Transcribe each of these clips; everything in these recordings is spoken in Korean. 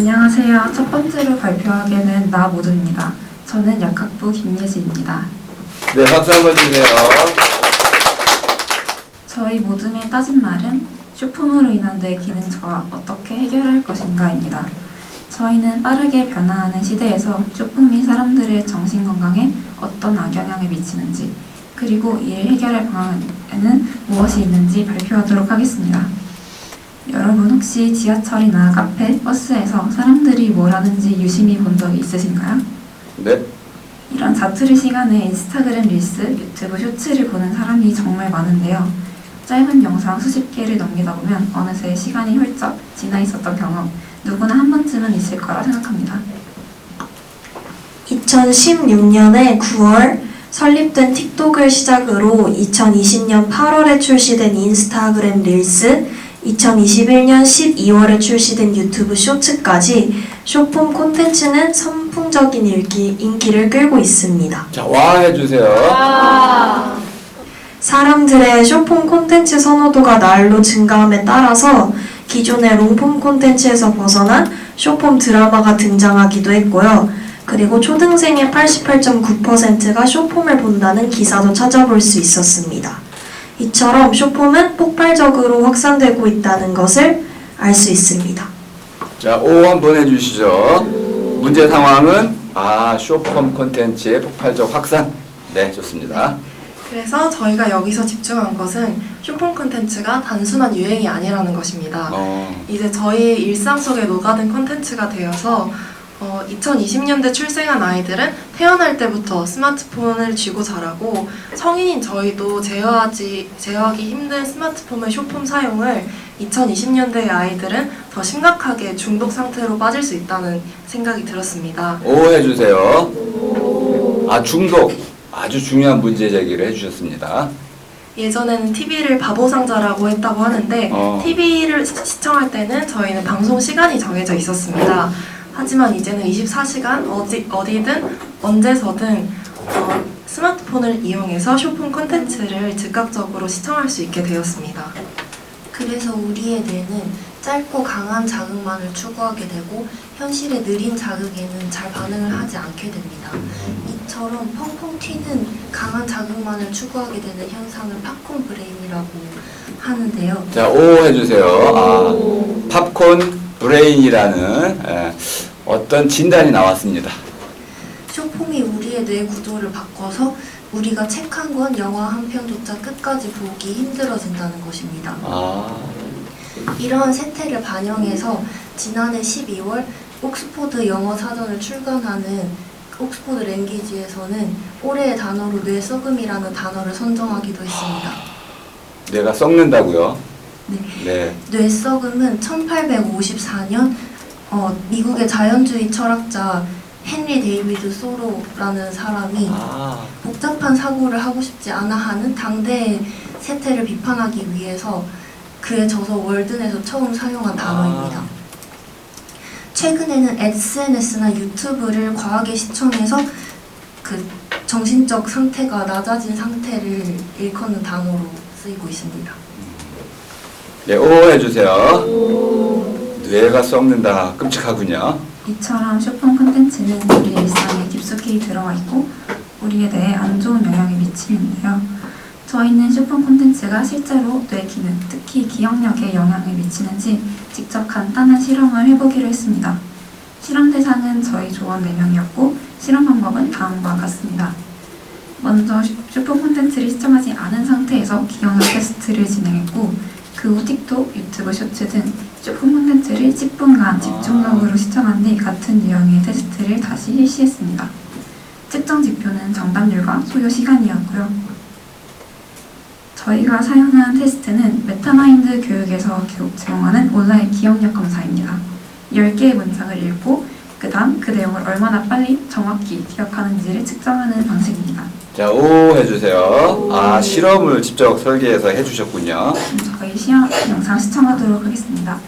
안녕하세요. 첫 번째로 발표하게 된 나모두입니다. 저는 약학부 김예지입니다. 네, 박수 한번 주세요. 저희 모둠의 따진 말은 쇼폼으로 인한 뇌 기능 저하 어떻게 해결할 것인가입니다. 저희는 빠르게 변화하는 시대에서 쇼폼이 사람들의 정신건강에 어떤 악영향을 미치는지, 그리고 이를 해결할 방안에는 무엇이 있는지 발표하도록 하겠습니다. 여러분 혹시 지하철이나 카페, 버스에서 사람들이 뭘 하는지 유심히 본 적이 있으신가요? 네. 이런 자투리 시간에 인스타그램 릴스, 유튜브 쇼츠를 보는 사람이 정말 많은데요. 짧은 영상 수십 개를 넘기다 보면 어느새 시간이 훌쩍 지나 있었던 경험, 누구나 한 번쯤은 있을 거라 생각합니다. 2016년에 9월 설립된 틱톡을 시작으로 2020년 8월에 출시된 인스타그램 릴스, 2021년 12월에 출시된 유튜브 쇼츠까지 쇼폼 콘텐츠는 선풍적인 인기를 끌고 있습니다. 자, 와 해주세요. 사람들의 쇼폼 콘텐츠 선호도가 날로 증가함에 따라서 기존의 롱폼 콘텐츠에서 벗어난 쇼폼 드라마가 등장하기도 했고요. 그리고 초등생의 88.9%가 쇼폼을 본다는 기사도 찾아볼 수 있었습니다. 이처럼 쇼폼은 폭발적으로 확산되고 있다는 것을 알 수 있습니다. 자, 오 한번 해주시죠. 문제 상황은 쇼폼 콘텐츠의 폭발적 확산. 네, 좋습니다. 그래서 저희가 여기서 집중한 것은 쇼폼 콘텐츠가 단순한 유행이 아니라는 것입니다. 이제 저희 일상 속에 녹아든 콘텐츠가 되어서 2020년대 출생한 아이들은 태어날 때부터 스마트폰을 쥐고 자라고 성인인 저희도 제어하기 힘든 스마트폰의 쇼폼 사용을 2020년대의 아이들은 더 심각하게 중독 상태로 빠질 수 있다는 생각이 들었습니다. 오 해주세요. 중독. 아주 중요한 문제 제기를 해주셨습니다. 예전에는 TV를 바보상자라고 했다고 하는데 TV를 시청할 때는 저희는 방송 시간이 정해져 있었습니다. 하지만 이제는 24시간 어디든 언제서든 스마트폰을 이용해서 쇼폼 콘텐츠를 즉각적으로 시청할 수 있게 되었습니다. 그래서 우리의 뇌는 짧고 강한 자극만을 추구하게 되고 현실의 느린 자극에는 잘 반응을 하지 않게 됩니다. 이처럼 펑펑 튀는 강한 자극만을 추구하게 되는 현상을 팝콘 브레인이라고 하는데요. 자, 오 해주세요. 팝콘 브레인이라는 어떤 진단이 나왔습니다. 쇼폼이 우리의 뇌 구조를 바꿔서 우리가 책 한 권, 영화 한 편조차 끝까지 보기 힘들어진다는 것입니다. 이러한 세태를 반영해서 지난해 12월 옥스포드 영어 사전을 출간하는 옥스포드 랭귀지에서는 올해의 단어로 뇌썩음이라는 단어를 선정하기도 했습니다. 뇌가 썩는다고요? 네. 뇌썩음은 1854년 미국의 자연주의 철학자 헨리 데이비드 소로라는 사람이 복잡한 사고를 하고 싶지 않아 하는 당대의 세태를 비판하기 위해서 그의 저서 월든에서 처음 사용한 단어입니다. 최근에는 SNS나 유튜브를 과하게 시청해서 그 정신적 상태가 낮아진 상태를 일컫는 단어로 쓰이고 있습니다. 네, 오 해주세요. 뇌가 썩는다. 끔찍하군요. 이처럼 쇼폼 콘텐츠는 우리 일상에 깊숙이 들어와 있고 우리의 뇌에 안 좋은 영향을 미치는데요. 저희는 쇼폼 콘텐츠가 실제로 뇌 기능, 특히 기억력에 영향을 미치는지 직접 간단한 실험을 해보기로 했습니다. 실험 대상은 저희 조원 4명이었고 실험 방법은 다음과 같습니다. 먼저 쇼폼 콘텐츠를 시청하지 않은 상태에서 기억력 테스트를 진행했고 그 후 틱톡, 유튜브 쇼츠 등 쇼폼 콘텐츠를 10분간 집중적으로 시청한 뒤 같은 유형의 테스트를 다시 실시했습니다. 측정 지표는 정답률과 소요 시간이었고요. 저희가 사용한 테스트는 메타마인드 교육에서 제공하는 온라인 기억력 검사입니다. 10개의 문장을 읽고 그 다음 그 내용을 얼마나 빨리 정확히 기억하는지를 측정하는 방식입니다. 자, 오 해주세요. 실험을 직접 설계해서 해주셨군요. 저희 시험 영상 시청하도록 하겠습니다.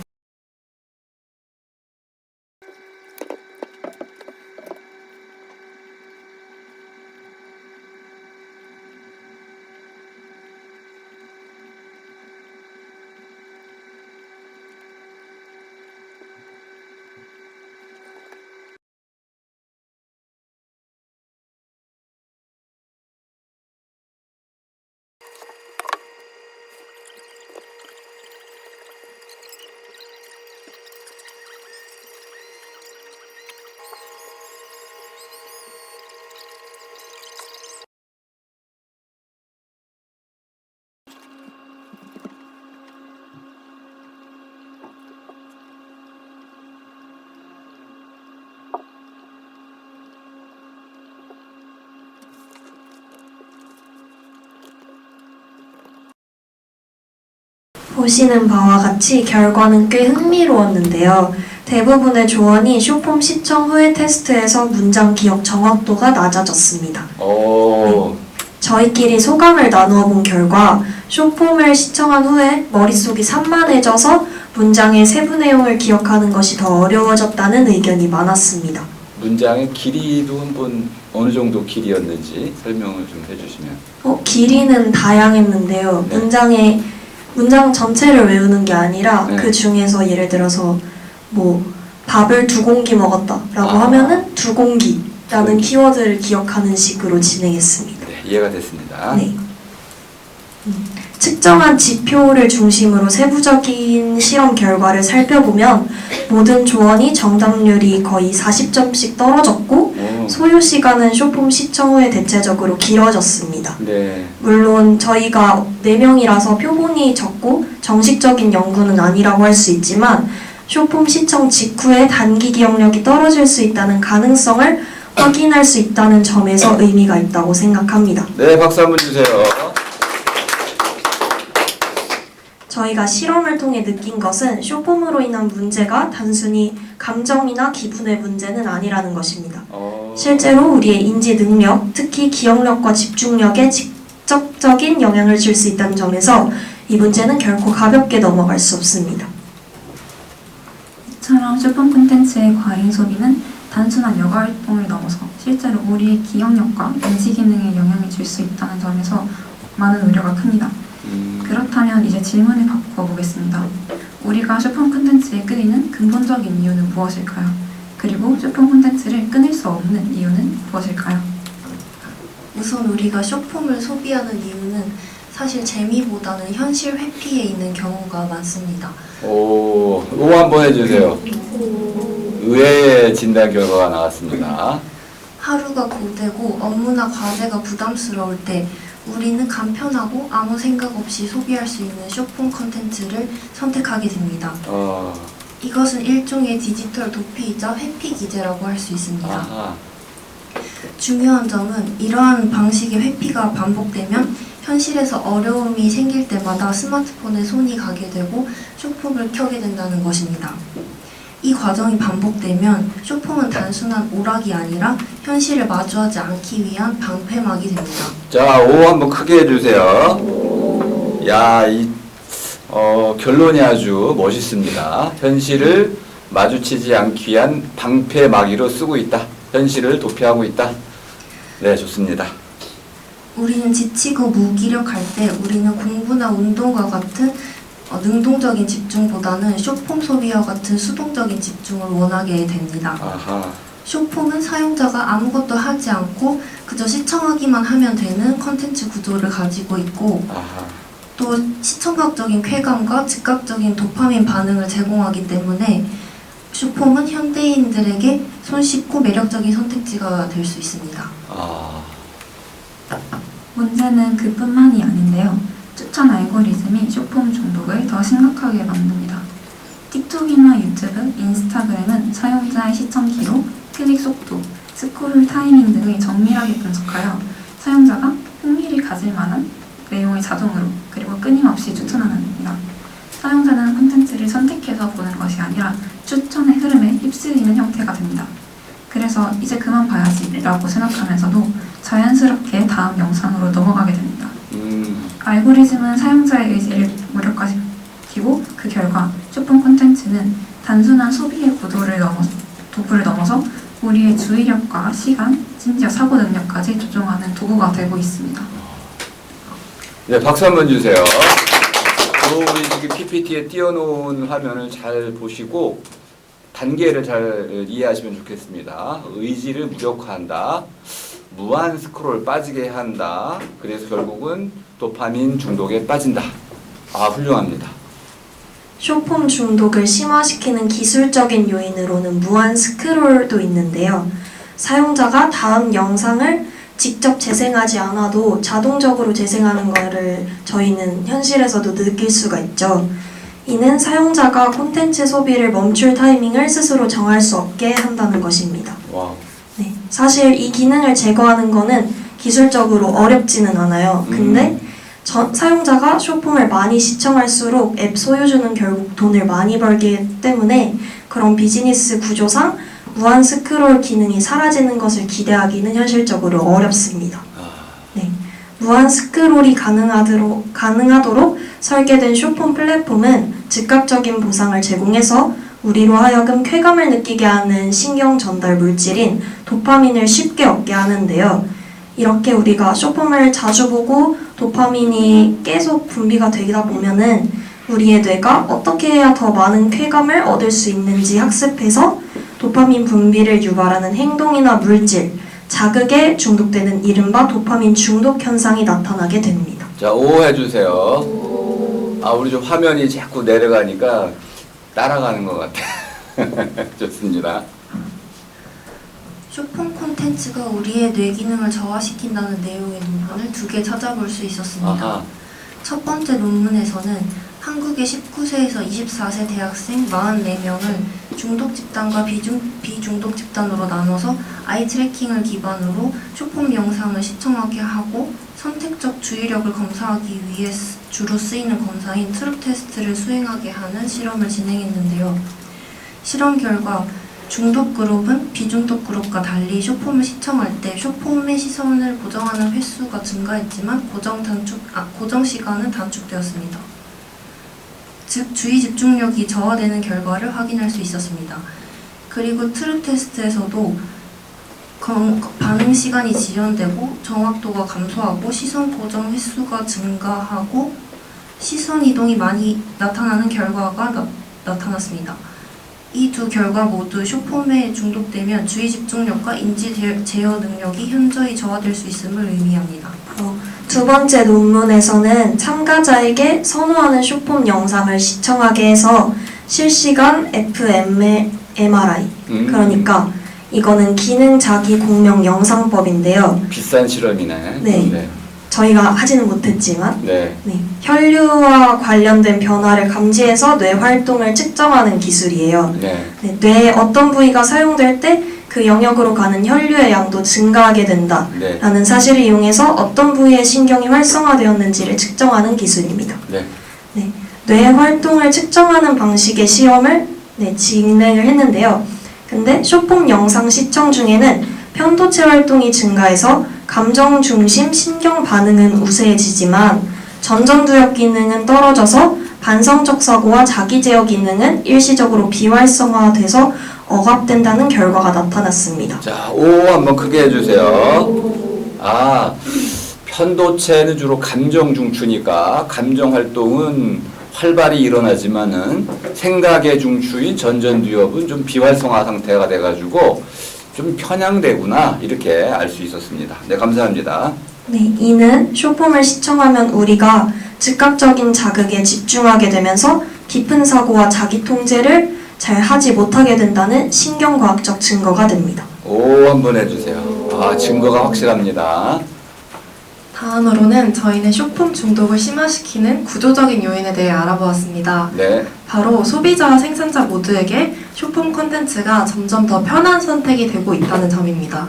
보시는 바와 같이 결과는 꽤 흥미로웠는데요. 대부분의 조언이 쇼폼 시청 후의 테스트에서 문장 기억 정확도가 낮아졌습니다. 저희끼리 소감을 나누어 본 결과 쇼폼을 시청한 후에 머릿속이 산만해져서 문장의 세부 내용을 기억하는 것이 더 어려워졌다는 의견이 많았습니다. 문장의 길이도 한번 어느 정도 길이였는지 설명을 좀 해주시면. 길이는 다양했는데요. 네. 문장 전체를 외우는 게 아니라 네. 그 중에서 예를 들어서 뭐 밥을 2공기 먹었다라고 하면은 2공기라는 키워드를 기억하는 식으로 진행했습니다. 네, 이해가 됐습니다. 네. 측정한 지표를 중심으로 세부적인 실험 결과를 살펴보면 모든 조언이 정답률이 거의 40점씩 떨어졌고 소요 시간은 쇼폼 시청 후에 대체적으로 길어졌습니다. 네. 물론 저희가 4명이라서 표본이 적고 정식적인 연구는 아니라고 할 수 있지만 쇼폼 시청 직후에 단기 기억력이 떨어질 수 있다는 가능성을 확인할 수 있다는 점에서 의미가 있다고 생각합니다. 네, 박수 한번 주세요. 저희가 실험을 통해 느낀 것은 쇼폼으로 인한 문제가 단순히 감정이나 기분의 문제는 아니라는 것입니다. 실제로 우리의 인지 능력, 특히 기억력과 집중력에 직접적인 영향을 줄 수 있다는 점에서 이 문제는 결코 가볍게 넘어갈 수 없습니다. 이처럼 쇼폼 콘텐츠의 과잉 소비는 단순한 여가 활동을 넘어서 실제로 우리의 기억력과 인지 기능에 영향을 줄 수 있다는 점에서 많은 우려가 큽니다. 그렇다면 이제 질문을 바꿔보겠습니다. 우리가 쇼폼 콘텐츠에 끌리는 근본적인 이유는 무엇일까요? 그리고 쇼폼 콘텐츠를 끊을 수 없는 이유는 무엇일까요? 우선 우리가 쇼폼을 소비하는 이유는 사실 재미보다는 현실 회피에 있는 경우가 많습니다. 오 한번 해주세요. 의외의 진단 결과가 나왔습니다. 하루가 고되고 업무나 과제가 부담스러울 때 우리는 간편하고 아무 생각 없이 소비할 수 있는 쇼폼 콘텐츠를 선택하게 됩니다. 이것은 일종의 디지털 도피이자 회피 기제라고 할 수 있습니다. 아하. 중요한 점은 이러한 방식의 회피가 반복되면 현실에서 어려움이 생길 때마다 스마트폰에 손이 가게 되고 쇼폼을 켜게 된다는 것입니다. 이 과정이 반복되면 쇼폼은 단순한 오락이 아니라 현실을 마주하지 않기 위한 방패막이 됩니다. 자, 오 한번 크게 해주세요. 야, 결론이 아주 멋있습니다. 현실을 마주치지 않기 위한 방패막이로 쓰고 있다. 현실을 도피하고 있다. 네, 좋습니다. 우리는 지치고 무기력할 때 우리는 공부나 운동과 같은 능동적인 집중보다는 쇼폼 소비와 같은 수동적인 집중을 원하게 됩니다. 아하. 쇼폼은 사용자가 아무것도 하지 않고 그저 시청하기만 하면 되는 컨텐츠 구조를 가지고 있고 아하. 또 시청각적인 쾌감과 즉각적인 도파민 반응을 제공하기 때문에 쇼폼은 현대인들에게 손쉽고 매력적인 선택지가 될 수 있습니다. 문제는 그뿐만이 아닌데요. 추천 알고리즘이 쇼폼 중독을 더 심각하게 만듭니다. 틱톡이나 유튜브, 인스타그램은 사용자의 시청 기록, 클릭 속도, 스크롤 타이밍 등을 정밀하게 분석하여 사용자가 흥미를 가질 만한 내용을 자동으로 그리고 끊임없이 추천합니다. 사용자는 콘텐츠를 선택해서 보는 것이 아니라 추천의 흐름에 휩쓸리는 형태가 됩니다. 그래서 이제 그만 봐야지 라고 생각하면서도 자연스럽게 다음 영상으로 넘어가게 됩니다. 알고리즘은 사용자의 의지를 무력화시키고 그 결과 쇼폼 콘텐츠는 단순한 소비의 도구를 넘어서 우리의 주의력과 시간, 심지어 사고 능력까지 조종하는 도구가 되고 있습니다. 네, 박수 한번 주세요. 우리 지금 PPT에 띄워놓은 화면을 잘 보시고 단계를 잘 이해하시면 좋겠습니다. 의지를 무력화한다. 무한 스크롤 빠지게 한다. 그래서 결국은 도파민 중독에 빠진다. 훌륭합니다. 쇼폼 중독을 심화시키는 기술적인 요인으로는 무한 스크롤도 있는데요. 사용자가 다음 영상을 직접 재생하지 않아도 자동적으로 재생하는 것을 저희는 현실에서도 느낄 수가 있죠. 이는 사용자가 콘텐츠 소비를 멈출 타이밍을 스스로 정할 수 없게 한다는 것입니다. 와. 네, 사실 이 기능을 제거하는 거는 기술적으로 어렵지는 않아요. 근데 사용자가 쇼폼을 많이 시청할수록 앱 소유주는 결국 돈을 많이 벌기 때문에 그런 비즈니스 구조상 무한 스크롤 기능이 사라지는 것을 기대하기는 현실적으로 어렵습니다. 네. 무한 스크롤이 가능하도록 설계된 쇼폼 플랫폼은 즉각적인 보상을 제공해서 우리로 하여금 쾌감을 느끼게 하는 신경 전달 물질인 도파민을 쉽게 얻게 하는데요. 이렇게 우리가 쇼폼을 자주 보고 도파민이 계속 분비가 되다 보면은 우리의 뇌가 어떻게 해야 더 많은 쾌감을 얻을 수 있는지 학습해서 도파민 분비를 유발하는 행동이나 물질, 자극에 중독되는 이른바 도파민 중독 현상이 나타나게 됩니다. 자, O 해주세요. 우리 좀 화면이 자꾸 내려가니까 따라가는 것 같아. 좋습니다. 쇼폼 콘텐츠가 우리의 뇌 기능을 저하시킨다는 내용의 논문을 2개 찾아볼 수 있었습니다. 아하. 첫 번째 논문에서는 한국의 19세에서 24세 대학생 44명을 중독 집단과 비중독 집단으로 나눠서 아이 트래킹을 기반으로 쇼폼 영상을 시청하게 하고 선택적 주의력을 검사하기 위해 주로 쓰이는 검사인 트루 테스트를 수행하게 하는 실험을 진행했는데요. 실험 결과 중독 그룹은 비중독 그룹과 달리 쇼폼을 시청할 때 쇼폼의 시선을 고정하는 횟수가 증가했지만 고정 시간은 단축되었습니다. 즉 주의 집중력이 저하되는 결과를 확인할 수 있었습니다. 그리고 트루 테스트에서도 반응 시간이 지연되고 정확도가 감소하고 시선 고정 횟수가 증가하고 시선 이동이 많이 나타나는 결과가 나타났습니다. 이 두 결과 모두 쇼폼에 중독되면 주의 집중력과 인지 제어 능력이 현저히 저하될 수 있음을 의미합니다. 두 번째 논문에서는 참가자에게 선호하는 쇼폼 영상을 시청하게 해서 실시간 fMRI, 그러니까 이거는 기능 자기 공명 영상법인데요. 비싼 실험이네. 네. 저희가 하지는 못했지만 네. 혈류와 관련된 변화를 감지해서 뇌 활동을 측정하는 기술이에요. 네. 뇌의 어떤 부위가 사용될 때 그 영역으로 가는 혈류의 양도 증가하게 된다라는 사실을 이용해서 어떤 부위의 신경이 활성화되었는지를 측정하는 기술입니다. 네. 뇌 활동을 측정하는 방식의 실험을 진행을 했는데요. 근데 쇼폼 영상 시청 중에는 편도체 활동이 증가해서 감정 중심 신경 반응은 우세해지지만 전전두엽 기능은 떨어져서 반성적 사고와 자기 제어 기능은 일시적으로 비활성화돼서 억압된다는 결과가 나타났습니다. 자, O 한번 크게 해주세요. 편도체는 주로 감정 중추니까 감정 활동은 활발히 일어나지만은 생각의 중추인 전전두엽은 좀 비활성화 상태가 돼가지고 좀 편향되구나 이렇게 알 수 있었습니다. 네, 감사합니다. 이는 쇼폼을 시청하면 우리가 즉각적인 자극에 집중하게 되면서 깊은 사고와 자기 통제를 잘 하지 못하게 된다는 신경과학적 증거가 됩니다. O 한번 해주세요. 증거가 확실합니다. 다음으로는 저희는 쇼폼 중독을 심화시키는 구조적인 요인에 대해 알아보았습니다. 네. 바로 소비자와 생산자 모두에게 쇼폼 콘텐츠가 점점 더 편한 선택이 되고 있다는 점입니다.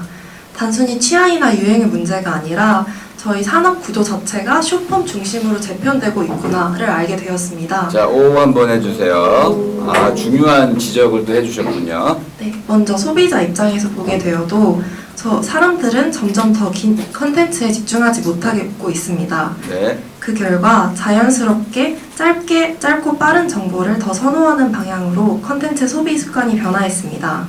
단순히 취향이나 유행의 문제가 아니라 저희 산업 구조 자체가 쇼폼 중심으로 재편되고 있구나를 알게 되었습니다. 자, O 한번 해주세요. 중요한 지적을 또 해주셨군요. 네, 먼저 소비자 입장에서 보게 되어도 사람들은 점점 더 긴 컨텐츠에 집중하지 못하고 있습니다. 네. 그 결과 자연스럽게 짧고 빠른 정보를 더 선호하는 방향으로 컨텐츠 소비 습관이 변화했습니다.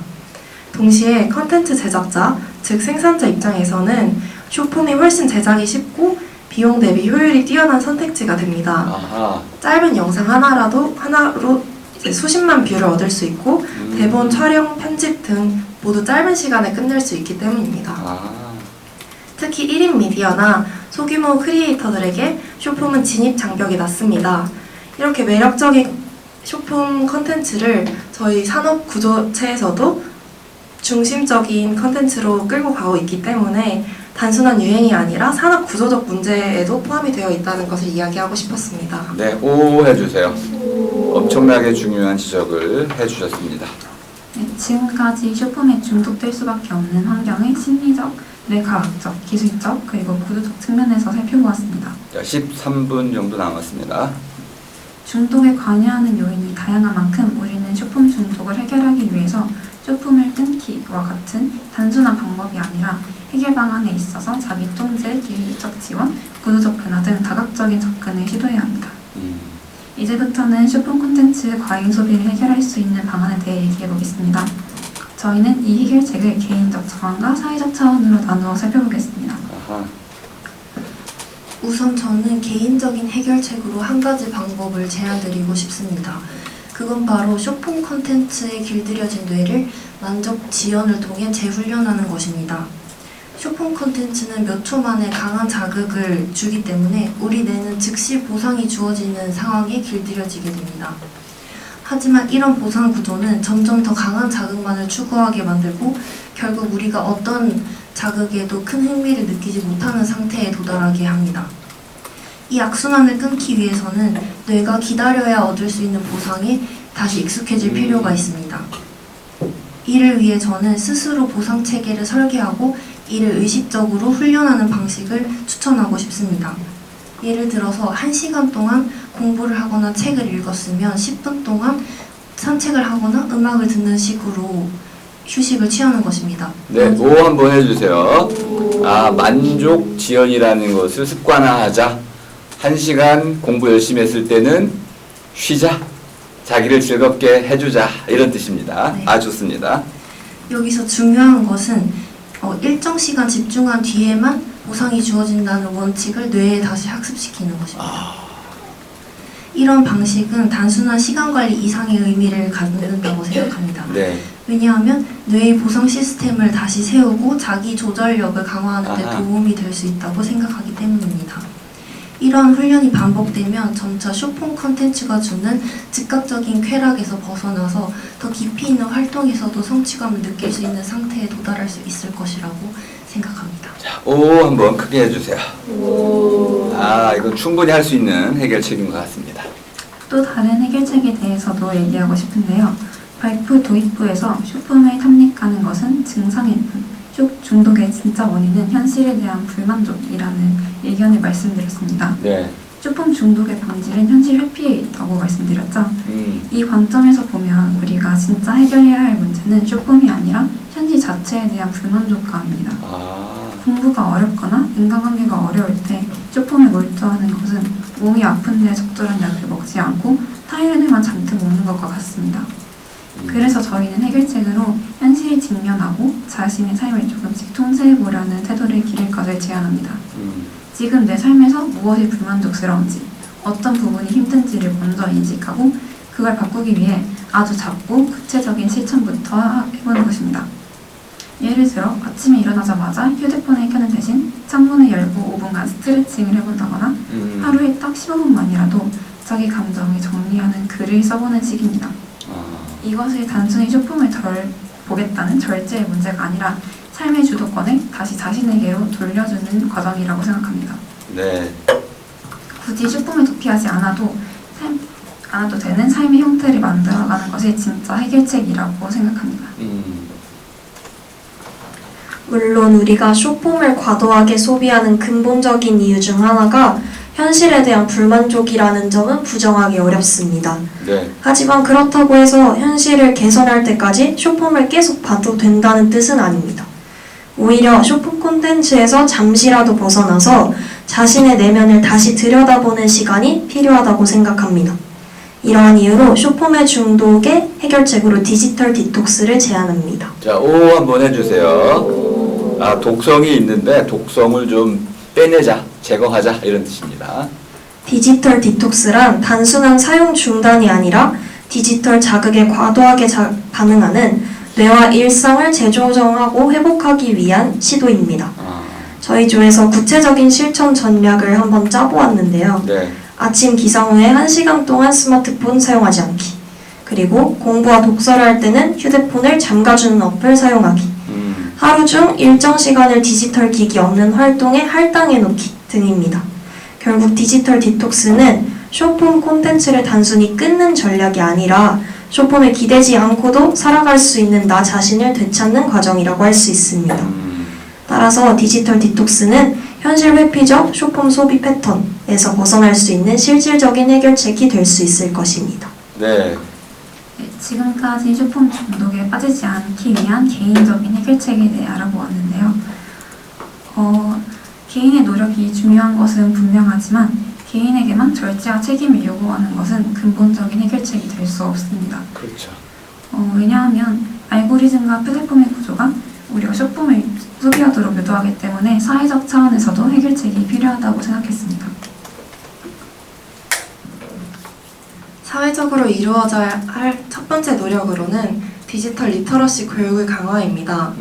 동시에 컨텐츠 제작자, 즉 생산자 입장에서는 쇼폼이 훨씬 제작이 쉽고 비용 대비 효율이 뛰어난 선택지가 됩니다. 짧은 영상 하나로 이제 수십만 뷰를 얻을 수 있고 대본 촬영, 편집 등 모두 짧은 시간에 끝낼 수 있기 때문입니다. 특히 1인 미디어나 소규모 크리에이터들에게 쇼폼은 진입 장벽이 낮습니다. 이렇게 매력적인 쇼폼 컨텐츠를 저희 산업 구조체에서도 중심적인 컨텐츠로 끌고 가고 있기 때문에 단순한 유행이 아니라 산업 구조적 문제에도 포함이 되어 있다는 것을 이야기하고 싶었습니다. 네, O 해주세요. 엄청나게 중요한 지적을 해주셨습니다. 지금까지 쇼폼에 중독될 수밖에 없는 환경의 심리적, 뇌과학적, 기술적, 그리고 구조적 측면에서 살펴보았습니다. 자, 13분 정도 남았습니다. 중독에 관여하는 요인이 다양한 만큼 우리는 쇼폼 중독을 해결하기 위해서 쇼폼을 끊기와 같은 단순한 방법이 아니라 해결 방안에 있어서 자기 통제, 기술적 지원, 구조적 변화 등 다각적인 접근을 시도해야 합니다. 이제부터는 쇼폼 콘텐츠 과잉 소비를 해결할 수 있는 방안에 대해 얘기해 보겠습니다. 저희는 이 해결책을 개인적 저항과 사회적 차원으로 나누어 살펴보겠습니다. 아하. 우선 저는 개인적인 해결책으로 한 가지 방법을 제안드리고 싶습니다. 그건 바로 쇼폼 콘텐츠에 길들여진 뇌를 만족 지연을 통해 재훈련하는 것입니다. 쇼폼 콘텐츠는 몇 초 만에 강한 자극을 주기 때문에 우리 뇌는 즉시 보상이 주어지는 상황에 길들여지게 됩니다. 하지만 이런 보상 구조는 점점 더 강한 자극만을 추구하게 만들고 결국 우리가 어떤 자극에도 큰 흥미를 느끼지 못하는 상태에 도달하게 합니다. 이 악순환을 끊기 위해서는 뇌가 기다려야 얻을 수 있는 보상에 다시 익숙해질 필요가 있습니다. 이를 위해 저는 스스로 보상 체계를 설계하고 이를 의식적으로 훈련하는 방식을 추천하고 싶습니다. 예를 들어서 1시간 동안 공부를 하거나 책을 읽었으면 10분 동안 산책을 하거나 음악을 듣는 식으로 휴식을 취하는 것입니다. 네, 오 한번 해주세요. 아, 만족 지연이라는 것을 습관화하자. 1시간 공부 열심히 했을 때는 쉬자. 자기를 즐겁게 해주자. 이런 뜻입니다. 네. 아, 좋습니다. 여기서 중요한 것은 일정 시간 집중한 뒤에만 보상이 주어진다는 원칙을 뇌에 다시 학습시키는 것입니다. 이런 방식은 단순한 시간 관리 이상의 의미를 갖는다고 생각합니다. 네. 왜냐하면 뇌의 보상 시스템을 다시 세우고 자기 조절력을 강화하는 데 아하. 도움이 될 수 있다고 생각하기 때문입니다. 이러한 훈련이 반복되면 점차 쇼폼 콘텐츠가 주는 즉각적인 쾌락에서 벗어나서 더 깊이 있는 활동에서도 성취감을 느낄 수 있는 상태에 도달할 수 있을 것이라고 생각합니다. 자, 오 한번 크게 해주세요. 아, 이건 충분히 할 수 있는 해결책인 것 같습니다. 또 다른 해결책에 대해서도 얘기하고 싶은데요. 발표 도입부에서 쇼폼을 탐닉하는 것은 증상일 뿐, 쇼 중독의 진짜 원인은 현실에 대한 불만족이라는 의견을 말씀드렸습니다. 네. 쇼폼 중독의 본질은 현실 회피에 있다고 말씀드렸죠. 이 관점에서 보면 우리가 진짜 해결해야 할 문제는 쇼폼이 아니라 현실 자체에 대한 불만족감입니다. 아, 공부가 어렵거나 인간관계가 어려울 때 쇼폼에 몰두하는 것은 몸이 아픈데 적절한 약을 먹지 않고 타이레놀만 잔뜩 먹는 것과 같습니다. 그래서 저희는 해결책으로 현실을 직면하고 자신의 삶을 조금씩 통제해보려는 태도를 기를 것을 제안합니다. 지금 내 삶에서 무엇이 불만족스러운지, 어떤 부분이 힘든지를 먼저 인식하고 그걸 바꾸기 위해 아주 작고 구체적인 실천부터 해보는 것입니다. 예를 들어 아침에 일어나자마자 휴대폰을 켜는 대신 창문을 열고 5분간 스트레칭을 해본다거나 하루에 딱 15분만이라도 자기 감정을 정리하는 글을 써보는 식입니다. 이것을 단순히 쇼폼을 덜 보겠다는 절제의 문제가 아니라 삶의 주도권을 다시 자신에게로 돌려주는 과정이라고 생각합니다. 네. 굳이 쇼폼을 도피하지 않아도 되는 삶의 형태를 만들어가는 것이 진짜 해결책이라고 생각합니다. 물론 우리가 쇼폼을 과도하게 소비하는 근본적인 이유 중 하나가 현실에 대한 불만족이라는 점은 부정하기 어렵습니다. 네. 하지만 그렇다고 해서 현실을 개선할 때까지 쇼폼을 계속 봐도 된다는 뜻은 아닙니다. 오히려 쇼폼 콘텐츠에서 잠시라도 벗어나서 자신의 내면을 다시 들여다보는 시간이 필요하다고 생각합니다. 이러한 이유로 쇼폼의 중독의 해결책으로 디지털 디톡스를 제안합니다. 자, 오 한번 해주세요. 아, 독성이 있는데 독성을 좀 빼내자, 제거하자 이런 뜻입니다. 디지털 디톡스란 단순한 사용 중단이 아니라 디지털 자극에 과도하게 반응하는 뇌와 일상을 재조정하고 회복하기 위한 시도입니다. 저희 조에서 구체적인 실천 전략을 한번 짜보았는데요. 네. 아침 기상 후에 1시간 동안 스마트폰 사용하지 않기. 그리고 공부와 독서를 할 때는 휴대폰을 잠가주는 어플 사용하기. 하루 중 일정 시간을 디지털 기기 없는 활동에 할당해 놓기 등입니다. 결국 디지털 디톡스는 쇼폼 콘텐츠를 단순히 끊는 전략이 아니라 쇼폼에 기대지 않고도 살아갈 수 있는 나 자신을 되찾는 과정이라고 할 수 있습니다. 따라서 디지털 디톡스는 현실 회피적 쇼폼 소비 패턴에서 벗어날 수 있는 실질적인 해결책이 될 수 있을 것입니다. 네. 네, 지금까지 쇼폼 중독에 빠지지 않기 위한 개인적인 해결책에 대해 알아보았는데요. 개인의 노력이 중요한 것은 분명하지만 개인에게만 절제와 책임을 요구하는 것은 근본적인 해결책이 될 수 없습니다. 그렇죠. 왜냐하면 알고리즘과 플랫폼의 구조가 우리가 쇼폼을 소비하도록 유도하기 때문에 사회적 차원에서도 해결책이 필요하다고 생각했습니다. 사회적으로 이루어져야 할 첫 번째 노력으로는 디지털 리터러시 교육의 강화입니다.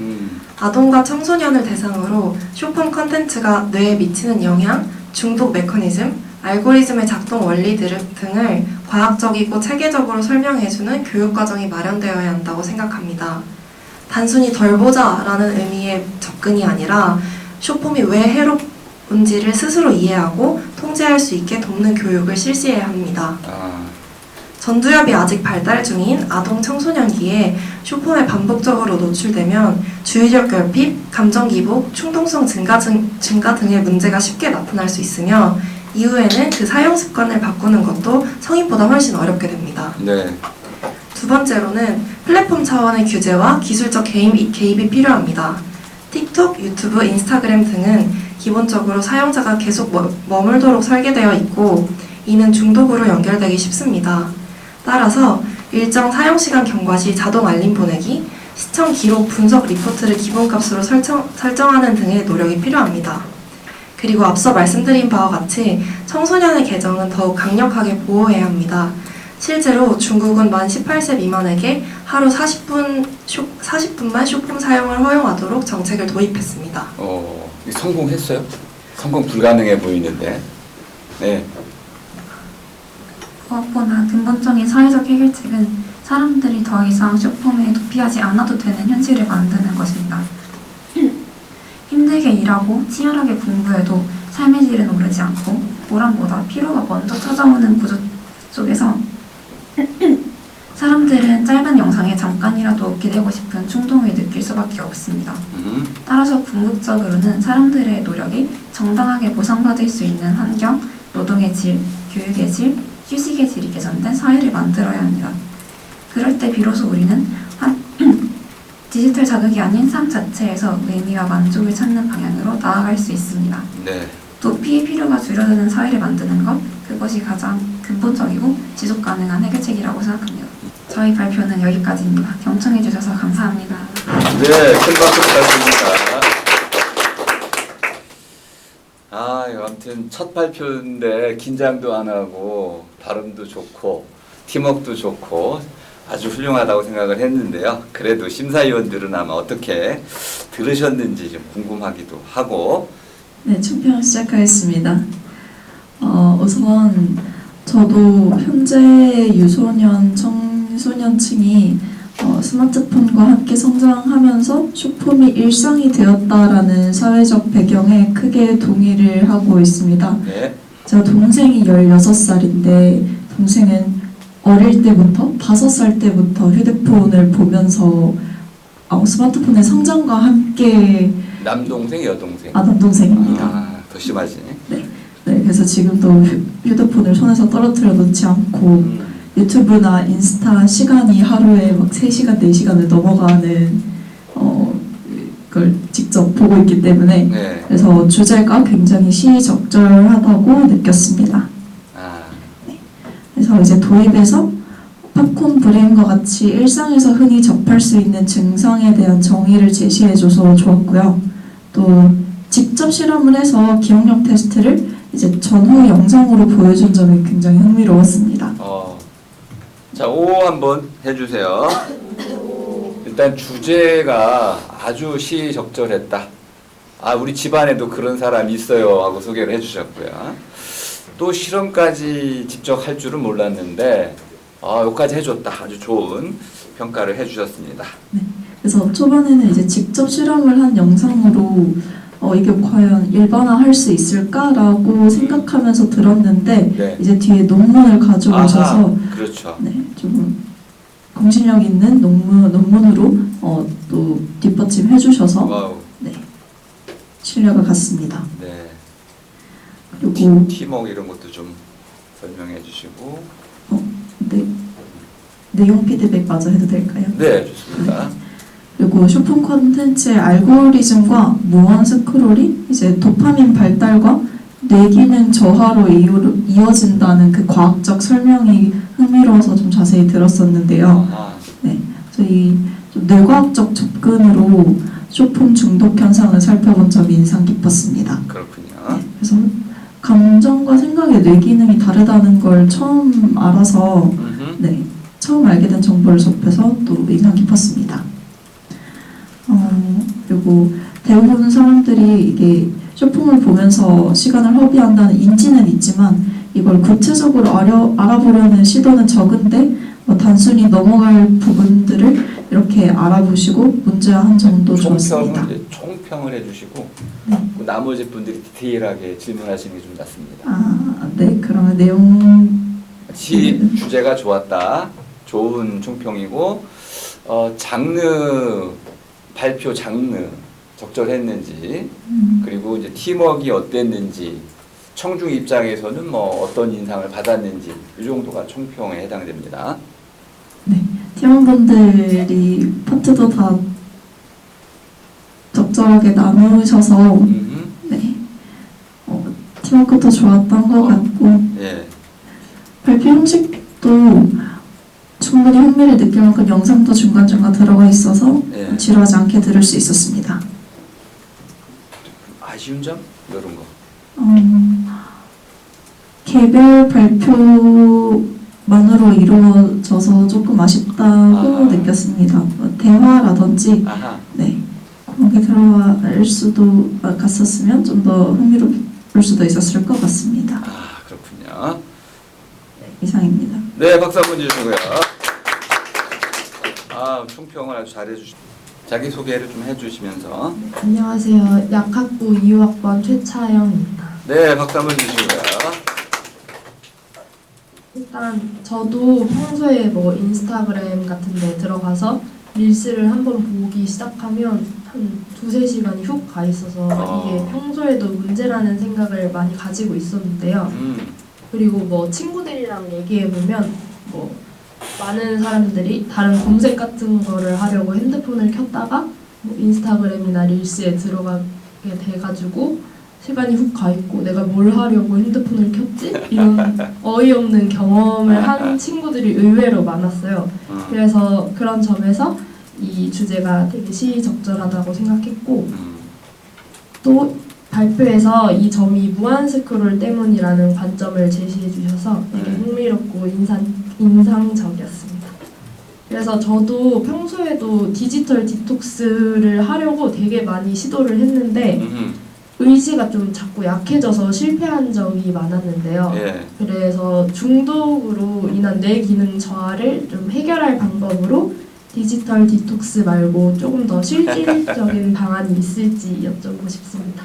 아동과 청소년을 대상으로 쇼폼 컨텐츠가 뇌에 미치는 영향, 중독 메커니즘, 알고리즘의 작동 원리 등을 과학적이고 체계적으로 설명해주는 교육과정이 마련되어야 한다고 생각합니다. 단순히 덜 보자라는 의미의 접근이 아니라 쇼폼이 왜 해롭은지를 스스로 이해하고 통제할 수 있게 돕는 교육을 실시해야 합니다. 전두엽이 아직 발달 중인 아동 청소년기에 쇼폼에 반복적으로 노출되면 주의력 결핍, 감정 기복, 충동성 증가 등의 문제가 쉽게 나타날 수 있으며 이후에는 그 사용 습관을 바꾸는 것도 성인보다 훨씬 어렵게 됩니다. 네. 두 번째로는 플랫폼 차원의 규제와 기술적 개입이 필요합니다. 틱톡, 유튜브, 인스타그램 등은 기본적으로 사용자가 계속 머물도록 설계되어 있고 이는 중독으로 연결되기 쉽습니다. 따라서 일정 사용시간 경과 시 자동 알림 보내기, 시청 기록 분석 리포트를 기본값으로 설정하는 등의 노력이 필요합니다. 그리고 앞서 말씀드린 바와 같이 청소년의 계정은 더욱 강력하게 보호해야 합니다. 실제로 중국은 만 18세 미만에게 하루 40분만 쇼폼 사용을 허용하도록 정책을 도입했습니다. 성공했어요? 성공 불가능해 보이는데. 네. 무엇보다 근본적인 사회적 해결책은 사람들이 더 이상 쇼폼에 도피하지 않아도 되는 현실을 만드는 것입니다. 힘들게 일하고 치열하게 공부해도 삶의 질은 오르지 않고 보람보다 피로가 먼저 찾아오는 구조 속에서 사람들은 짧은 영상에 잠깐이라도 기대고 싶은 충동을 느낄 수밖에 없습니다. 따라서 궁극적으로는 사람들의 노력이 정당하게 보상받을 수 있는 환경, 노동의 질, 교육의 질, 휴식의 질이 개선된 사회를 만들어야 합니다. 그럴 때 비로소 우리는 디지털 자극이 아닌 삶 자체에서 의미와 만족을 찾는 방향으로 나아갈 수 있습니다. 네. 도피의 필요가 줄어드는 사회를 만드는 것, 그것이 가장 근본적이고 지속 가능한 해결책이라고 생각합니다. 저희 발표는 여기까지입니다. 경청해 주셔서 감사합니다. 네, 큰 박수 부탁드립니다. 아무튼 첫 발표인데 긴장도 안 하고 발음도 좋고 팀워크도 좋고 아주 훌륭하다고 생각을 했는데요. 그래도 심사위원들은 아마 어떻게 들으셨는지 좀 궁금하기도 하고. 네, 총평 시작하겠습니다. 우선 저도 현재 유소년, 청소년층이 스마트폰과 함께 성장하면서 쇼폼이 일상이 되었다라는 사회적 배경에 크게 동의를 하고 있습니다. 네. 제가 동생이 16살인데 동생은 어릴 때부터 5살 때부터 휴대폰을 보면서 스마트폰의 성장과 함께 남동생, 여동생? 남동생입니다. 더 심하지? 네, 그래서 지금도 휴대폰을 손에서 떨어뜨려 놓지 않고 유튜브나 인스타 시간이 하루에 막 3시간, 4시간을 넘어가는 걸 직접 보고 있기 때문에 네. 그래서 주제가 굉장히 시의적절하다고 느꼈습니다. 네. 그래서 이제 도입에서 팝콘 브레인과 같이 일상에서 흔히 접할 수 있는 증상에 대한 정의를 제시해줘서 좋았고요. 또 직접 실험을 해서 기억력 테스트를 이제 전후 영상으로 보여준 점이 굉장히 흥미로웠습니다. 자, 5 한번 해주세요. 일단 주제가 아주 시의적절했다. 우리 집안에도 그런 사람이 있어요 하고 소개를 해주셨고요. 또 실험까지 직접 할 줄은 몰랐는데 여기까지 해줬다. 아주 좋은 평가를 해주셨습니다. 네, 그래서 초반에는 이제 직접 실험을 한 영상으로 이게 과연 일반화할 수 있을까라고 생각하면서 들었는데 네. 이제 뒤에 논문을 가져오셔서 그렇죠. 네, 좀 공신력 있는 논문으로 또 뒷받침해 주셔서 와우. 네, 신뢰가 갔습니다. 네. 그리고 팀워크 이런 것도 좀 설명해 주시고. 네, 내용 피드백 마저 해도 될까요? 네, 좋습니다. 그리고 쇼폼 콘텐츠의 알고리즘과 무한 스크롤이 이제 도파민 발달과 뇌 기능 저하로 이어진다는 그 과학적 설명이 흥미로워서 좀 자세히 들었었는데요. 아하. 네, 저희 좀 뇌과학적 접근으로 쇼폼 중독 현상을 살펴본 점이 인상 깊었습니다. 그렇군요. 네, 그래서 감정과 생각의 뇌 기능이 다르다는 걸 처음 알아서 네, 처음 알게 된 정보를 접해서 또 인상 깊었습니다. 그리고 대부분 사람들이 이게 쇼폼을 보면서 시간을 허비한다는 인지는 있지만 이걸 구체적으로 알아보려는 시도는 적은데 단순히 넘어갈 부분들을 이렇게 알아보시고 문제화한 점도 좋았습니다. 총평을 해주시고 네. 나머지 분들이 디테일하게 질문하시는 게 좀 낫습니다. 아, 네. 그러면 내용 주제가 좋았다. 좋은 총평이고 장르 발표 장르 적절했는지 그리고 이제 팀워크가 어땠는지 청중 입장에서는 뭐 어떤 인상을 받았는지 이 정도가 총평에 해당됩니다. 네, 팀원분들이 파트도 다 적절하게 나누셔서 네, 팀워크도 좋았던 것 같고 예. 발표 형식도 충분히 흥미를 느낄 만큼 영상도 중간중간 들어가 있어서 예. 지루하지 않게 들을 수 있었습니다. 아쉬운 점? 이런 거. 개별 발표만으로 이루어져서 조금 아쉽다고 아하. 느꼈습니다. 대화라든지 아하. 네, 그런 게 들어갈 수도 갔었으면 좀 더 흥미로울 수도 있었을 것 같습니다. 아, 그렇군요. 네, 이상입니다. 네, 박수 한번 주시고요. 아, 총평을 아주 잘해주시. 자기 소개를 좀 해주시면서. 안녕하세요. 약학부 2학번 최차영입니다. 네, 박수 한번 주시고요. 일단 저도 평소에 뭐 인스타그램 같은 데 들어가서 릴스를 한번 보기 시작하면 한 2-3시간이 훅 가 있어서 이게 평소에도 문제라는 생각을 많이 가지고 있었는데요. 그리고 뭐 친구들이랑 얘기해보면 뭐 많은 사람들이 다른 검색 같은 거를 하려고 핸드폰을 켰다가 뭐 인스타그램이나 릴스에 들어가게 돼가지고 시간이 훅 가 있고 내가 뭘 하려고 핸드폰을 켰지? 이런 어이없는 경험을 한 친구들이 의외로 많았어요. 그래서 그런 점에서 이 주제가 되게 시의적절하다고 생각했고 또 발표에서 이 점이 무한 스크롤 때문이라는 관점을 제시해 주셔서 되게 흥미롭고 인상적이었습니다. 그래서 저도 평소에도 디지털 디톡스를 하려고 되게 많이 시도를 했는데 의지가 좀 자꾸 약해져서 실패한 적이 많았는데요. 예. 그래서 중독으로 인한 뇌 기능 저하를 좀 해결할 방법으로 디지털 디톡스 말고 조금 더 실질적인 방안이 있을지 여쭤보고 싶습니다.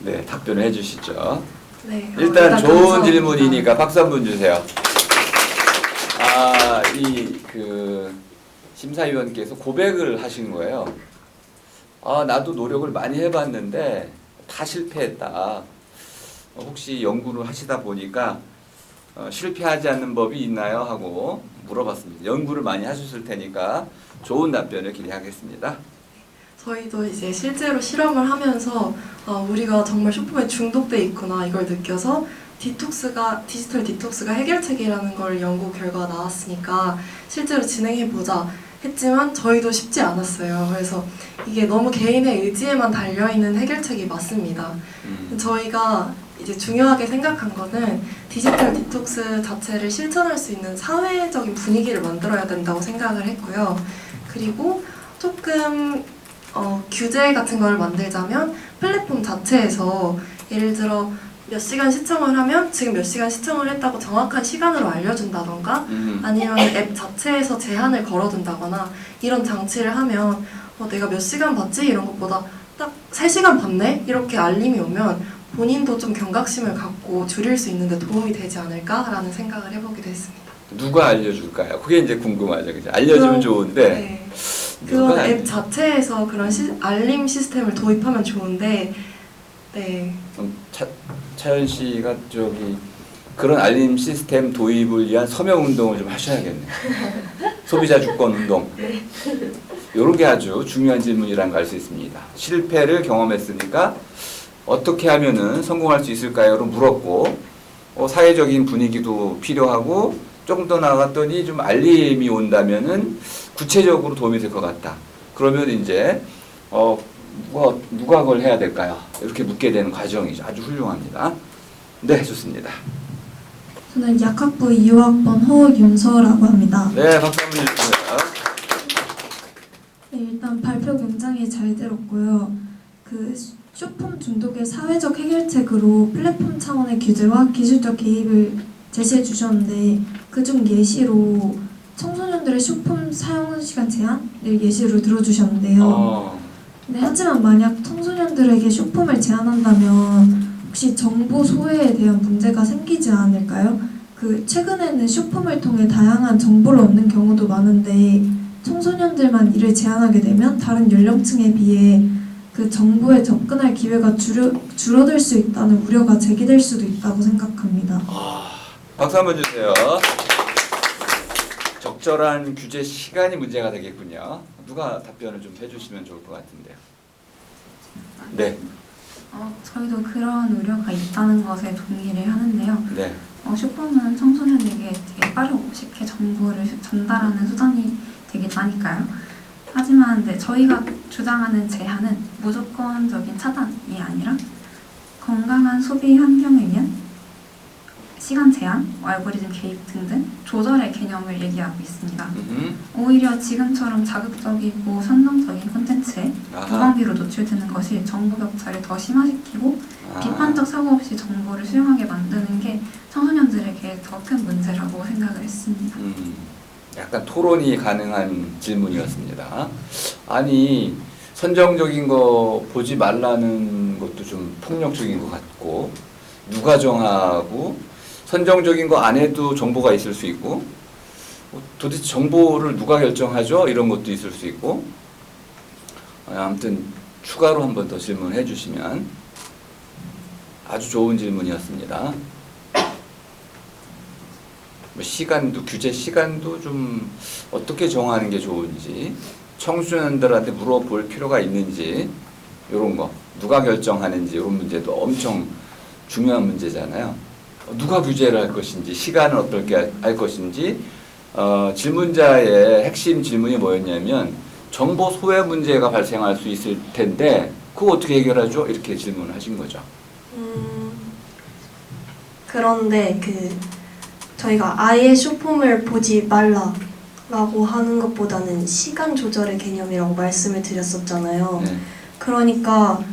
네, 답변을 해주시죠. 네, 일단 좋은 감사합니다. 질문이니까 박수 한번 주세요. 아, 심사위원께서 고백을 하신 거예요. 아, 나도 노력을 많이 해봤는데 다 실패했다. 혹시 연구를 하시다 보니까 실패하지 않는 법이 있나요? 하고 물어봤습니다. 연구를 많이 하셨을 테니까 좋은 답변을 기대하겠습니다. 저희도 이제 실제로 실험을 하면서 우리가 정말 쇼폼에 중독돼 있구나 이걸 느껴서 디지털 디톡스가 해결책이라는 걸 연구 결과가 나왔으니까 실제로 진행해보자 했지만 저희도 쉽지 않았어요. 그래서 이게 너무 개인의 의지에만 달려있는 해결책이 맞습니다. 저희가 이제 중요하게 생각한 거는 디지털 디톡스 자체를 실천할 수 있는 사회적인 분위기를 만들어야 된다고 생각을 했고요. 그리고 조금 규제 같은 걸 만들자면 플랫폼 자체에서 예를 들어 몇 시간 시청을 하면 지금 몇 시간 시청을 했다고 정확한 시간으로 알려준다던가 아니면 앱 자체에서 제한을 걸어둔다거나 이런 장치를 하면 내가 몇 시간 봤지? 이런 것보다 딱 3시간 봤네? 이렇게 알림이 오면 본인도 좀 경각심을 갖고 줄일 수 있는 데 도움이 되지 않을까라는 생각을 해보기도 했습니다. 누가 알려줄까요? 그게 이제 궁금하죠. 그죠? 알려주면 좋은데 네. 그건 앱 자체에서 그런 알림 시스템을 도입하면 좋은데, 네. 그럼 차연 씨가 저기 그런 알림 시스템 도입을 위한 서명 운동을 좀 하셔야겠네요. 소비자 주권 운동. 이런 게 아주 중요한 질문이라는 걸 알 수 있습니다. 실패를 경험했으니까 어떻게 하면은 성공할 수 있을까요?로 물었고, 사회적인 분위기도 필요하고, 조금 더 나아갔더니 좀 알림이 온다면은 구체적으로 도움이 될 것 같다. 그러면 이제 누가 그걸 해야 될까요? 이렇게 묻게 되는 과정이죠. 아주 훌륭합니다. 네, 좋습니다. 저는 약학부 2호학번 허윤서라고 합니다. 네, 박수 한번 주세요. 네, 일단 발표 굉장히 잘 들었고요. 그 쇼폼 중독의 사회적 해결책으로 플랫폼 차원의 규제와 기술적 개입을 제시해 주셨는데, 그중 예시로 청소년들의 쇼폼 사용 시간 제한을 예시로 들어주셨는데요. 네, 하지만 만약 청소년들에게 쇼폼을 제한한다면 혹시 정보 소외에 대한 문제가 생기지 않을까요? 최근에는 쇼폼을 통해 다양한 정보를 얻는 경우도 많은데, 청소년들만 이를 제한하게 되면 다른 연령층에 비해 그 정보에 접근할 기회가 줄어들 수 있다는 우려가 제기될 수도 있다고 생각합니다. 박수 한번 주세요. 적절한 규제 시간이 문제가 되겠군요. 누가 답변을 좀 해주시면 좋을 것 같은데요. 네. 저희도 그런 우려가 있다는 것에 동의를 하는데요. 네. 쇼폼은 청소년에게 되게 빠르고 쉽게 정보를 전달하는 수단이 되긴 하니까요. 하지만 저희가 주장하는 제한은 무조건적인 차단이 아니라 건강한 소비 환경을 위한 시간 제한, 알고리즘 개입 등등 조절의 개념을 얘기하고 있습니다. 오히려 지금처럼 자극적이고 선동적인 콘텐츠에 무방비로 노출되는 것이 정보 격차를 더 심화시키고 비판적 사고 없이 정보를 수용하게 만드는 게 청소년들에게 더 큰 문제라고 생각을 했습니다. 약간 토론이 가능한 질문이었습니다. 아니, 선정적인 거 보지 말라는 것도 좀 폭력적인 것 같고, 누가 정하고 선정적인 거 안에도 정보가 있을 수 있고, 도대체 정보를 누가 결정하죠? 이런 것도 있을 수 있고, 아무튼 추가로 한 번 더 질문해 주시면. 아주 좋은 질문이었습니다. 시간도, 규제 시간도 좀 어떻게 정하는 게 좋은지, 청소년들한테 물어볼 필요가 있는지, 이런 거 누가 결정하는지 이런 문제도 엄청 중요한 문제잖아요. 누가 규제를 할 것인지, 시간은 어떻게 할 것인지. 질문자의 핵심 질문이 뭐였냐면 정보 소외 문제가 발생할 수 있을 텐데 그거 어떻게 해결하죠? 이렇게 질문을 하신 거죠. 그런데 저희가 아예 쇼폼을 보지 말라라고 하는 것보다는 시간 조절의 개념이라고 말씀을 드렸었잖아요. 네. 그러니까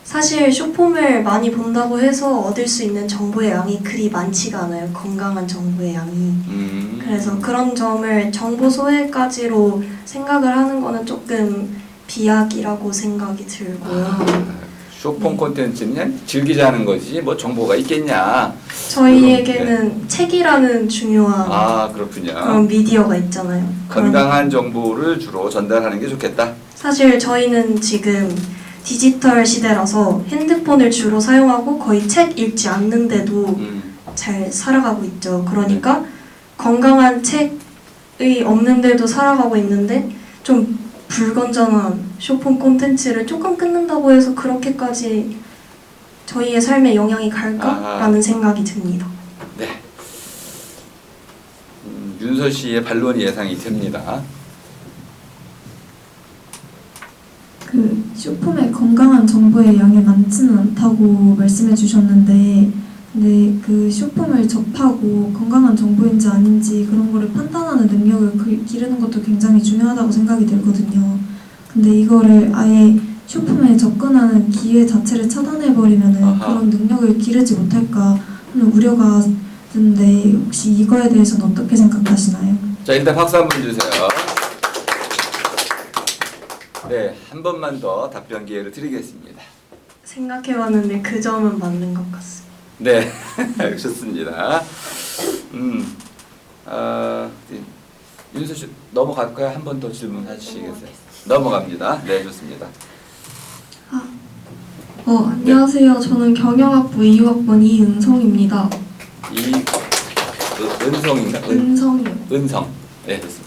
사실 쇼폼을 많이 본다고 해서 얻을 수 있는 정보의 양이 그리 많지가 않아요. 건강한 정보의 양이. 그래서 그런 점을 정보 소외까지로 생각을 하는 거는 조금 비약이라고 생각이 들고요. 쇼폼 콘텐츠는 즐기자는 거지 뭐 정보가 있겠냐. 저희에게는 책이라는 중요한 그렇군요. 그런 미디어가 있잖아요. 건강한 정보를 주로 전달하는 게 좋겠다. 사실 저희는 지금 디지털 시대라서 핸드폰을 주로 사용하고 거의 책 읽지 않는데도 잘 살아가고 있죠. 그러니까 건강한 책이 없는데도 살아가고 있는데 좀 불건전한 쇼폼 콘텐츠를 조금 끊는다고 해서 그렇게까지 저희의 삶에 영향이 갈까라는 생각이 듭니다. 네. 윤서 씨의 반론이 예상이 됩니다. 쇼폼의 건강한 정보의 양이 많지는 않다고 말씀해 주셨는데, 근데 그 쇼폼을 접하고 건강한 정보인지 아닌지 그런 거를 판단하는 능력을 기르는 것도 굉장히 중요하다고 생각이 들거든요. 근데 이거를 아예 쇼폼에 접근하는 기회 자체를 차단해버리면은 그런 능력을 기르지 못할까 하는 우려가 드는데, 혹시 이거에 대해서는 어떻게 생각하시나요? 자, 일단 박수 한번 주세요. 네, 한 번만 더 답변 기회를 드리겠습니다. 생각해봤는데 그 점은 맞는 것 같습니다. 네, 좋습니다. 윤서 씨, 넘어갈까요? 한 번 더 질문하시겠어요? 넘어갑니다. 네, 좋습니다. 안녕하세요. 저는 경영학부 2학번 이은성입니다. 은성인가? 은성이요. 은성. 네, 좋습니다.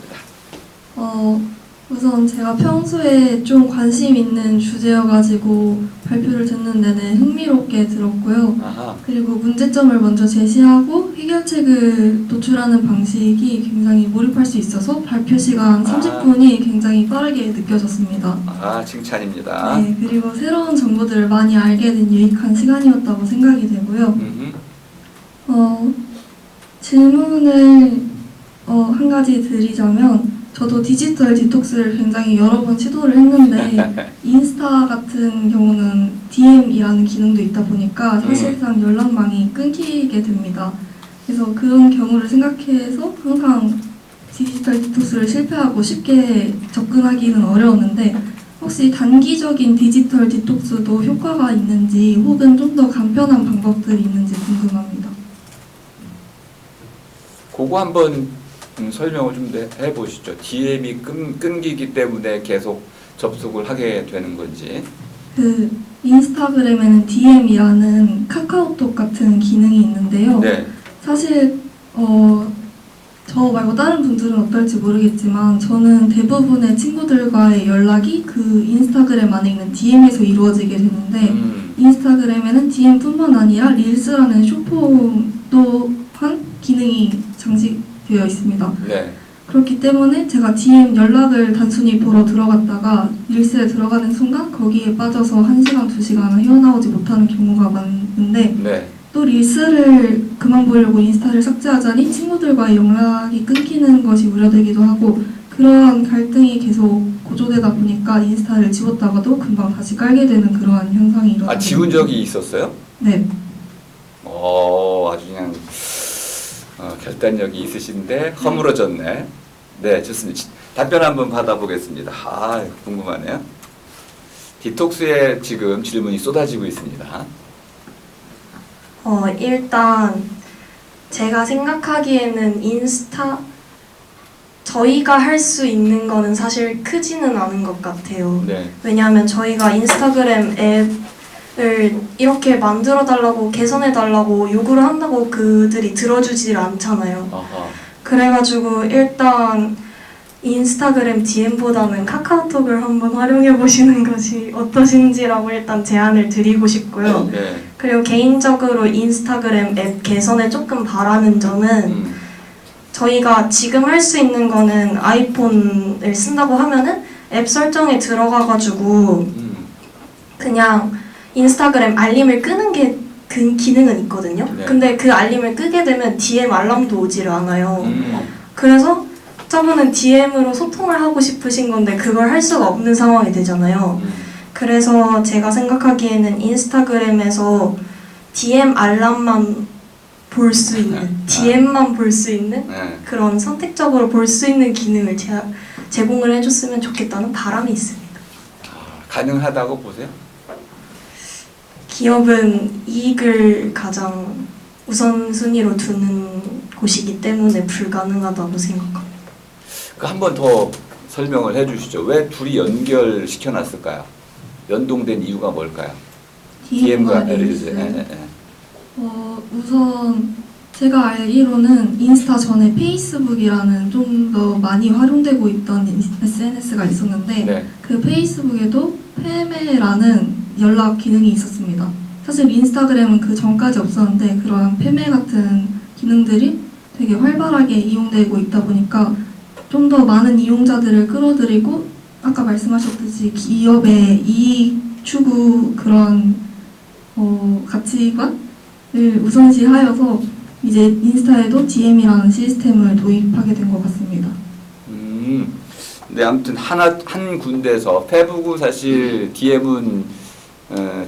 우선 제가 평소에 좀 관심 있는 주제여가지고 발표를 듣는 내내 흥미롭게 들었고요. 아하. 그리고 문제점을 먼저 제시하고 해결책을 도출하는 방식이 굉장히 몰입할 수 있어서 발표 시간 30분이 굉장히 빠르게 느껴졌습니다. 아, 칭찬입니다. 네, 그리고 새로운 정보들을 많이 알게 된 유익한 시간이었다고 생각이 되고요. 질문을 한 가지 드리자면 저도 디지털 디톡스를 굉장히 여러 번 시도를 했는데 인스타 같은 경우는 DM이라는 기능도 있다 보니까 사실상 연락망이 끊기게 됩니다. 그래서 그런 경우를 생각해서 항상 디지털 디톡스를 실패하고 쉽게 접근하기는 어려웠는데 혹시 단기적인 디지털 디톡스도 효과가 있는지 혹은 좀 더 간편한 방법들이 있는지 궁금합니다. 그거 한번 설명을 좀 해보시죠. DM이 끊기기 때문에 계속 접속을 하게 되는 건지. 그 인스타그램에는 DM이라는 카카오톡 같은 기능이 있는데요. 네. 사실 저 말고 다른 분들은 어떨지 모르겠지만 저는 대부분의 친구들과의 연락이 그 인스타그램 안에 있는 DM에서 이루어지게 되는데 인스타그램에는 DM뿐만 아니라 릴스라는 숏폼 또한 기능이 장식되어 있습니다. 네. 그렇기 때문에 제가 DM 연락을 단순히 보러 들어갔다가 릴스에 들어가는 순간 거기에 빠져서 1시간, 2시간 헤어나오지 못하는 경우가 많은데 네. 또 릴스를 그만 보려고 인스타를 삭제하자니 친구들과의 연락이 끊기는 것이 우려되기도 하고 그러한 갈등이 계속 고조되다 보니까 인스타를 지웠다가도 금방 다시 깔게 되는 그러한 현상이 일어나요. 아, 지운 적이 있었어요? 네. 아주 그냥 결단력이 있으신데 허물어졌네. 네, 좋습니다. 답변 한번 받아보겠습니다. 궁금하네요. 디톡스에 지금 질문이 쏟아지고 있습니다. 일단 제가 생각하기에는 저희가 할 수 있는 거는 사실 크지는 않은 것 같아요. 네. 왜냐하면 저희가 인스타그램 앱을 이렇게 만들어달라고 개선해달라고 요구를 한다고 그들이 들어주질 않잖아요. 아하. 그래가지고 일단 인스타그램 DM보다는 카카오톡을 한번 활용해 보시는 것이 어떠신지라고 일단 제안을 드리고 싶고요. 네. 그리고 개인적으로 인스타그램 앱 개선에 조금 바라는 점은 저희가 지금 할 수 있는 거는 아이폰을 쓴다고 하면은 앱 설정에 들어가가지고 그냥 인스타그램 알림을 끄는 게 그 기능은 있거든요. 네. 근데 그 알림을 끄게 되면 DM 알람도 오지를 않아요. 그래서 저분은 DM으로 소통을 하고 싶으신 건데 그걸 할 수가 없는 상황이 되잖아요. 그래서 제가 생각하기에는 인스타그램에서 DM 알람만 볼 수 있는, DM만 볼 수 있는 그런 선택적으로 볼 수 있는 기능을 제공을 해줬으면 좋겠다는 바람이 있습니다. 가능하다고 보세요? 기업은 이익을 가장 우선순위로 두는 곳이기 때문에 불가능하다고 생각합니다. 한 번 더 설명을 해주시죠. 왜 둘이 연결시켜 놨을까요? 연동된 이유가 뭘까요? DM과 릴스. 우선 제가 알기로는 인스타 전에 페이스북이라는 좀 더 많이 활용되고 있던 SNS가 있었는데 네. 그 페이스북에도 페메라는 연락 기능이 있었습니다. 사실 인스타그램은 그 전까지 없었는데 그러한 페메 같은 기능들이 되게 활발하게 이용되고 있다 보니까 좀 더 많은 이용자들을 끌어들이고 아까 말씀하셨듯이 기업의 이익 추구 그런 가치관을 우선시하여서 이제 인스타에도 DM이라는 시스템을 도입하게 된 것 같습니다. 네, 아무튼 한 군데에서 페북은 사실 DM은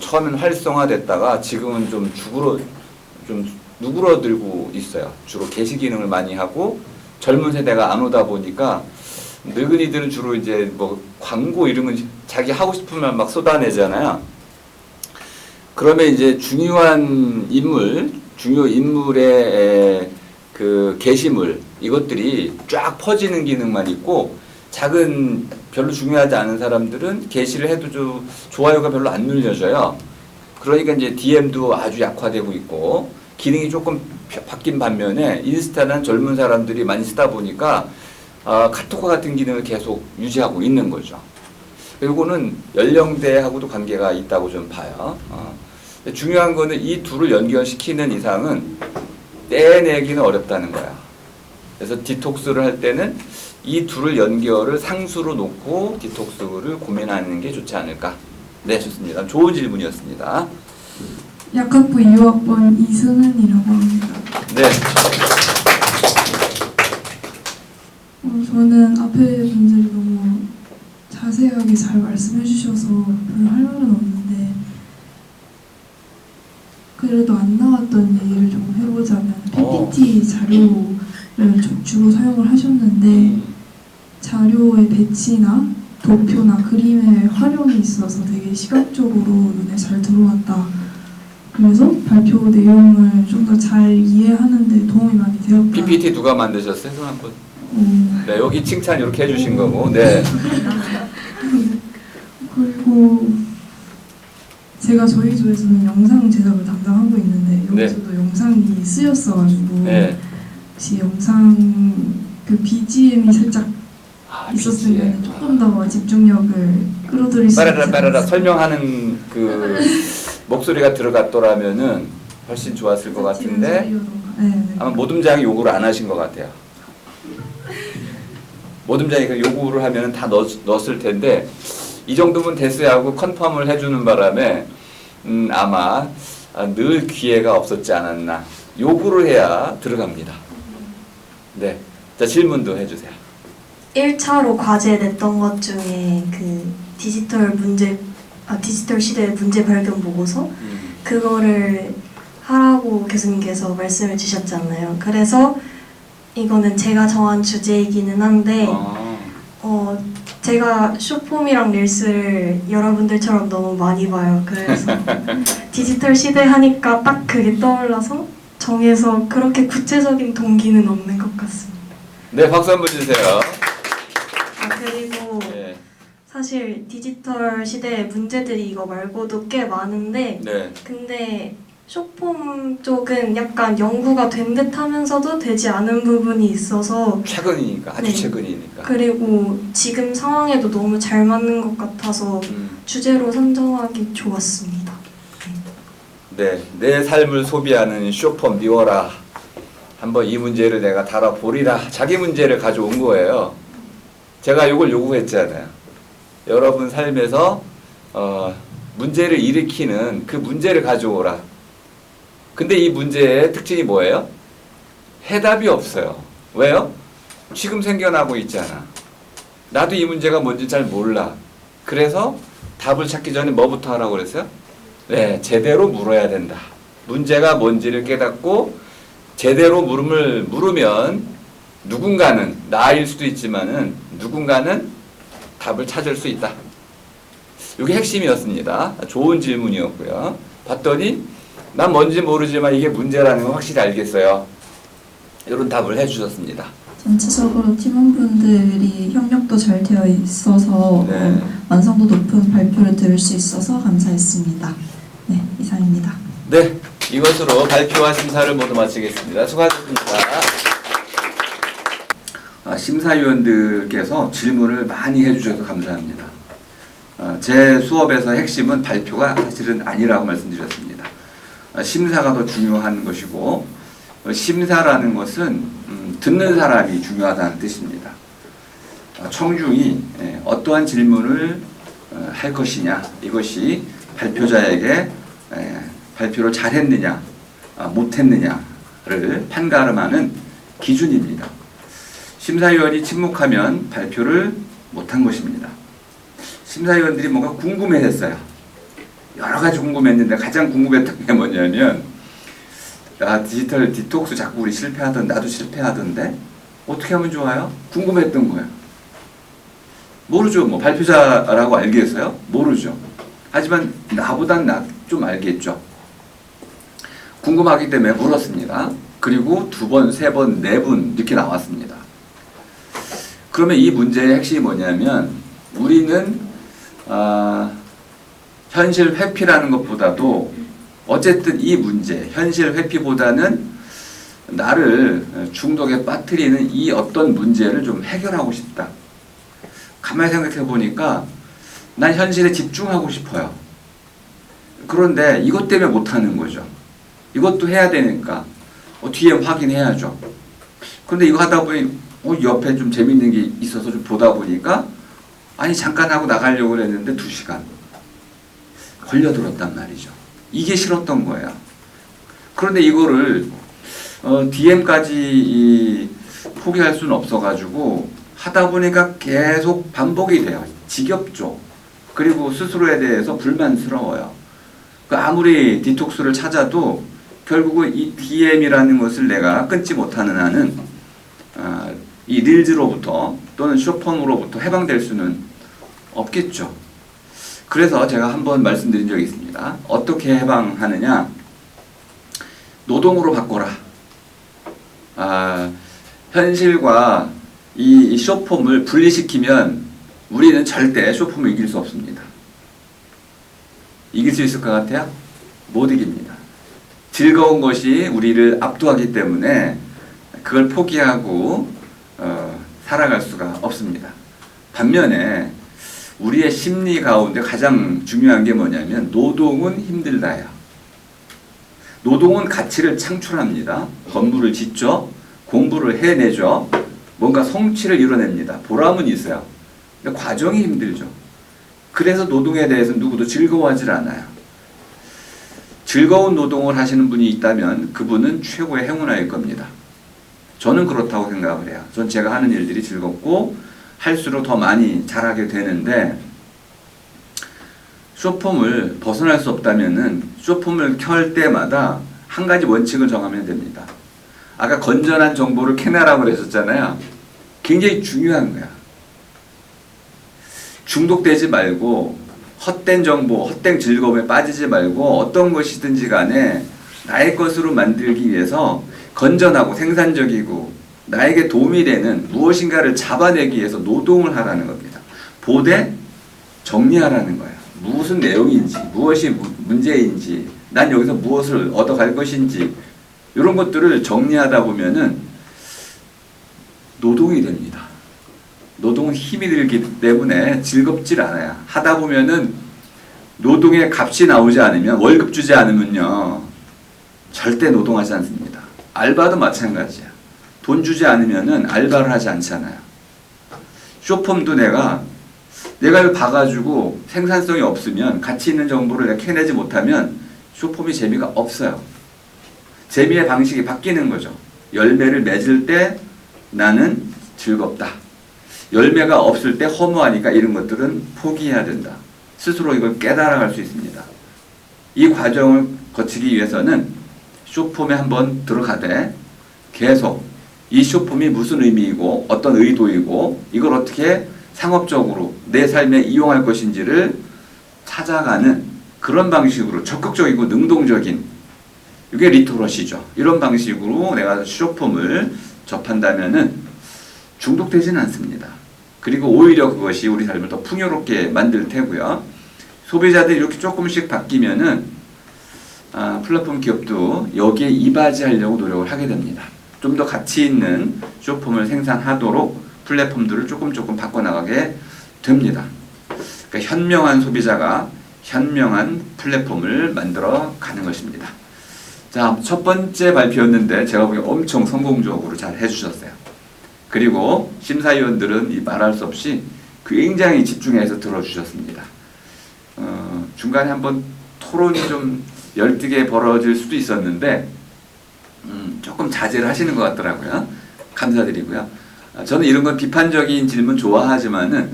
처음엔 활성화됐다가 지금은 좀 누그러들고 있어요. 주로 게시 기능을 많이 하고 젊은 세대가 안 오다 보니까 늙은이들은 주로 이제 뭐 광고 이런 건 자기 하고 싶으면 막 쏟아내잖아요. 그러면 이제 중요 인물의 그 게시물 이것들이 쫙 퍼지는 기능만 있고 작은 별로 중요하지 않은 사람들은 게시를 해도 좋아요가 별로 안 눌려져요. 그러니까 이제 DM도 아주 약화되고 있고 기능이 조금 바뀐 반면에 인스타는 젊은 사람들이 많이 쓰다 보니까 카톡과 같은 기능을 계속 유지하고 있는 거죠. 이거는 연령대하고도 관계가 있다고 좀 봐요. 중요한 거는 이 둘을 연결시키는 이상은 떼내기는 어렵다는 거야. 그래서 디톡스를 할 때는 이 둘을 연결을 상수로 놓고 디톡스를 고민하는 게 좋지 않을까. 네, 좋습니다. 좋은 질문이었습니다. 약학부 2학번 이승은이라고 합니다. 네. 저는 앞에 분들이 너무 자세하게 잘 말씀해 주셔서 별로 할 말은 없는데 그래도 안 나왔던 얘기를 좀 해보자면 PPT 자료를 주로 사용을 하셨는데 자료의 배치나 도표나 그림의 활용이 있어서 되게 시각적으로 눈에 잘 들어왔다. 그래서 발표 내용을 좀 더 잘 이해하는 데 도움이 많이 되었다. PPT 누가 만드셨어요? 손 한번. 네, 여기 칭찬 이렇게 해주신 거고. 네. 그리고 제가 저희 조에서는 영상 제작을 담당하고 있는데 여기서도 영상이 쓰였어가지고 네. 혹시 영상 그 BGM이 살짝 있었으면 BGM. 조금 더 집중력을 끌어들일 수 있지 빠라라 설명하는 그 목소리가 들어갔더라면은 훨씬 좋았을 것 같은데 아마 모듬장이 요구를 안 하신 것 같아요. 모듬장이 그 요구를 하면 다 넣었을 텐데 이 정도면 됐어야 하고 컨펌을 해주는 바람에 아마 늘 기회가 없었지 않았나. 요구를 해야 들어갑니다. 네, 자 질문도 해주세요. 1차로 과제 냈던 것 중에 그 디지털 시대 문제 발견 보고서 그거를 하라고 교수님께서 말씀을 주셨잖아요. 그래서 이거는 제가 정한 주제이기는 한데 제가 숏폼이랑 릴스를 여러분들처럼 너무 많이 봐요. 그래서 디지털 시대 하니까 딱 그게 떠올라서 정해서 그렇게 구체적인 동기는 없는 것 같습니다. 네, 박수 한번 주세요. 그리고 네. 사실 디지털 시대의 문제들이 이거 말고도 꽤 많은데 네. 근데 숏폼 쪽은 약간 연구가 된 듯 하면서도 되지 않은 부분이 있어서 최근이니까 아주 네. 최근이니까. 그리고 지금 상황에도 너무 잘 맞는 것 같아서 주제로 선정하기 좋았습니다. 네, 내 삶을 소비하는 쇼폼 미워라. 한번 이 문제를 내가 다뤄보리라. 자기 문제를 가져온 거예요. 제가 이걸 요구했잖아요. 여러분 삶에서 문제를 일으키는 그 문제를 가져오라. 근데 이 문제의 특징이 뭐예요? 해답이 없어요. 왜요? 지금 생겨나고 있잖아. 나도 이 문제가 뭔지 잘 몰라. 그래서 답을 찾기 전에 뭐부터 하라고 그랬어요? 네, 제대로 물어야 된다. 문제가 뭔지를 깨닫고 제대로 물으면 누군가는 나일 수도 있지만은 누군가는 답을 찾을 수 있다. 이게 핵심이었습니다. 좋은 질문이었고요. 봤더니 난 뭔지 모르지만 이게 문제라는 건 확실히 알겠어요. 이런 답을 해주셨습니다. 전체적으로 팀원분들이 협력도 잘 되어 있어서 네. 완성도 높은 발표를 들을 수 있어서 감사했습니다. 네, 이상입니다. 네, 이것으로 발표와 심사를 모두 마치겠습니다. 수고하셨습니다. 심사위원들께서 질문을 많이 해주셔서 감사합니다. 제 수업에서 핵심은 발표가 사실은 아니라고 말씀드렸습니다. 심사가 더 중요한 것이고 심사라는 것은 듣는 사람이 중요하다는 뜻입니다. 청중이 어떠한 질문을 할 것이냐, 이것이 발표자에게 발표를 잘했느냐 못했느냐를 판가름하는 기준입니다. 심사위원이 침묵하면 발표를 못한 것입니다. 심사위원들이 뭔가 궁금해했어요. 여러 가지 궁금했는데 가장 궁금했던 게 뭐냐면 디지털 디톡스 자꾸 우리 나도 실패하던데 어떻게 하면 좋아요? 궁금했던 거예요. 모르죠. 뭐 발표자라고 알겠어요? 모르죠. 하지만 나보단 좀 알겠죠. 궁금하기 때문에 물었습니다. 그리고 2번, 3번, 4분 이렇게 나왔습니다. 그러면 이 문제의 핵심이 뭐냐면 우리는 현실 회피라는 것보다도 어쨌든 이 문제, 현실 회피보다는 나를 중독에 빠뜨리는 이 어떤 문제를 좀 해결하고 싶다. 가만히 생각해 보니까 난 현실에 집중하고 싶어요. 그런데 이것 때문에 못하는 거죠. 이것도 해야 되니까 뒤에 확인해야죠. 그런데 이거 하다 보니 옆에 좀 재밌는 게 있어서 좀 보다 보니까 아니 잠깐 하고 나가려고 했는데 2시간 걸려들었단 말이죠. 이게 싫었던 거예요. 그런데 이거를 DM까지 포기할 수는 없어가지고 하다 보니까 계속 반복이 돼요. 지겹죠. 그리고 스스로에 대해서 불만스러워요. 아무리 디톡스를 찾아도 결국은 이 DM이라는 것을 내가 끊지 못하는 한은 이 릴즈로부터 또는 쇼폼으로부터 해방될 수는 없겠죠. 그래서 제가 한번 말씀드린 적이 있습니다. 어떻게 해방하느냐? 노동으로 바꿔라. 현실과 이 쇼폼을 분리시키면 우리는 절대 쇼폼을 이길 수 없습니다. 이길 수 있을 것 같아요? 못 이깁니다. 즐거운 것이 우리를 압도하기 때문에 그걸 포기하고 살아갈 수가 없습니다. 반면에 우리의 심리 가운데 가장 중요한 게 뭐냐면 노동은 힘들다요. 노동은 가치를 창출합니다. 건물을 짓죠. 공부를 해내죠. 뭔가 성취를 이뤄냅니다. 보람은 있어요. 근데 과정이 힘들죠. 그래서 노동에 대해서 누구도 즐거워하지 않아요. 즐거운 노동을 하시는 분이 있다면 그분은 최고의 행운아일 겁니다. 저는 그렇다고 생각을 해요. 전 제가 하는 일들이 즐겁고 할수록 더 많이 잘하게 되는데 쇼폼을 벗어날 수 없다면은 쇼폼을 켤 때마다 한 가지 원칙을 정하면 됩니다. 아까 건전한 정보를 캐내라고 그랬었잖아요. 굉장히 중요한 거야. 중독되지 말고 헛된 정보, 헛된 즐거움에 빠지지 말고 어떤 것이든지 간에 나의 것으로 만들기 위해서 건전하고 생산적이고 나에게 도움이 되는 무엇인가를 잡아내기 위해서 노동을 하라는 겁니다. 보되 정리하라는 거예요. 무슨 내용인지, 무엇이 문제인지, 난 여기서 무엇을 얻어갈 것인지 이런 것들을 정리하다 보면은 노동이 됩니다. 노동은 힘이 들기 때문에 즐겁질 않아요. 하다 보면은 노동의 값이 나오지 않으면 월급 주지 않으면요 절대 노동하지 않습니다. 알바도 마찬가지야. 돈 주지 않으면은 알바를 하지 않잖아요. 쇼폼도 내가 이걸 봐가지고 생산성이 없으면 가치 있는 정보를 내가 캐내지 못하면 쇼폼이 재미가 없어요. 재미의 방식이 바뀌는 거죠. 열매를 맺을 때 나는 즐겁다. 열매가 없을 때 허무하니까 이런 것들은 포기해야 된다. 스스로 이걸 깨달아갈 수 있습니다. 이 과정을 거치기 위해서는 쇼폼에 한번 들어가되 계속 이 쇼폼이 무슨 의미이고 어떤 의도이고 이걸 어떻게 상업적으로 내 삶에 이용할 것인지를 찾아가는 그런 방식으로 적극적이고 능동적인 이게 리터러시죠. 이런 방식으로 내가 쇼폼을 접한다면은 중독되지는 않습니다. 그리고 오히려 그것이 우리 삶을 더 풍요롭게 만들 테고요. 소비자들이 이렇게 조금씩 바뀌면은 플랫폼 기업도 여기에 이바지하려고 노력을 하게 됩니다. 좀 더 가치 있는 쇼폼을 생산하도록 플랫폼들을 조금 바꿔나가게 됩니다. 그러니까 현명한 소비자가 현명한 플랫폼을 만들어 가는 것입니다. 자, 첫 번째 발표였는데 제가 보기엔 엄청 성공적으로 잘 해주셨어요. 그리고 심사위원들은 이 말할 수 없이 굉장히 집중해서 들어주셨습니다. 중간에 한번 토론이 좀 열띠게 벌어질 수도 있었는데 조금 자제를 하시는 것 같더라고요. 감사드리고요. 저는 이런 건 비판적인 질문 좋아하지만은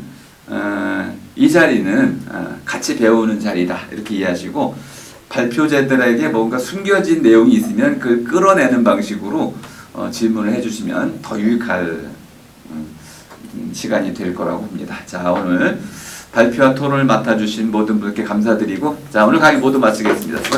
이 자리는 같이 배우는 자리다 이렇게 이해하시고 발표자들에게 뭔가 숨겨진 내용이 있으면 그걸 끌어내는 방식으로 질문을 해주시면 더 유익할 시간이 될 거라고 봅니다. 자, 오늘 발표와 토론을 맡아주신 모든 분께 감사드리고 자, 오늘 강의 모두 마치겠습니다.